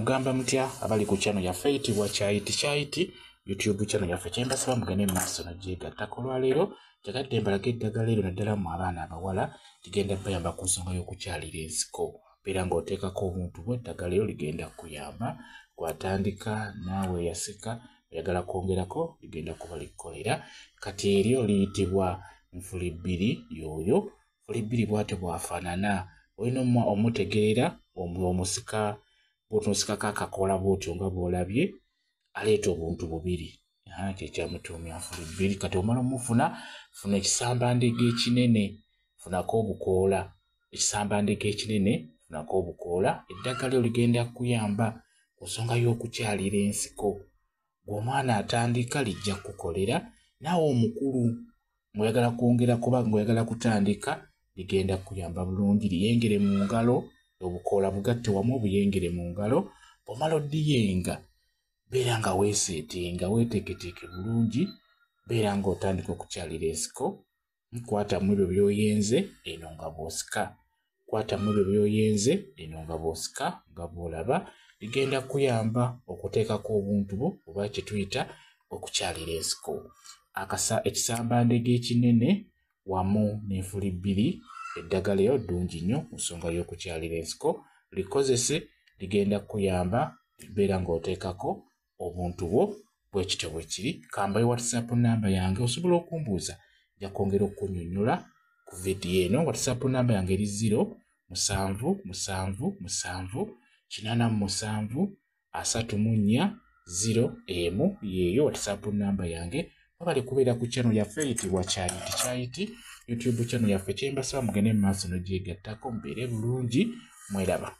mugamba mutya abali ku channel yaffe eyitibwa Kyayiti YouTube channel yaffe kyembasaba mugende mu maaso n'ogyegattako. Olwaleero njagadde mbalaga eddagala eryo naddala mu abaana abawala ligenda bayamba ku nsonga y'okukyalira ensiko. Beera ng'oteekako obuntu bwe eddagala eryo ligenda kuyamba gwatandika naawe yaseka oyagala kwongerako ligenda kuba likolera. Kati eryo liyitibwa nfulibbiri yoyo. Nfulibbiri bw'atyo bwafaanana olina omutegeera omusika bw'otuusikako akakoola bw'otyo nga bw'olabye aleeta obuntu bubiri. Kyekyamutuumya nfulibbiri. Kati omala omufuna funa ekisambandege ekinene funako obukoola. Ekisambandege ekinene funako obukoola. Eddagala eryo ligenda kuyamba ku nsonga y'okukyalira ensiko. Ng'omwana atandika lijja kukolera naawe omukulu ng'oyagala kwongera kuba ng'oyagala kutandika ligenda kuyamba bulungi. Liyengere mu ngalo obukoola bugatte wamu obuyengere mu ngalo. Bw'omala odiyenga beera nga weeseetenga weeteeketeeke bulungi. Beera ng'otandika okukyalira ensiko. Kwatamu ebyo by'oyenze eno nga bw'osika. Kwatamu ebyo by'oyenze eno nga bw'osika nga bw'olaba. Ligenda kuyamba okuteekako obuntu bwo oba kye tuyita okukyalira ensiko. Ekisambandege ekinene wamu n'enfulibbiri eddagala eryo ddungi nnyo ku nsonga y'okukyalira ensiko. Likozese ligenda kuyamba beera ng'oteekako obuntu bwo bwe kityo bwe kiri. Kambayo WhatsApp namba yange osobola okumbuuza nja kwongera okunnyonnyola ku vidiyo eno. WhatsApp namba yange eri 0777873401 yeeyo WhatsApp namba yange. Babali kubeera ku channel yaffe eyitibwa Kyayiti YouTube channel yaffe kyembasaba mugende mu maaso n'ogyegattako mubeere bulungi mweraba.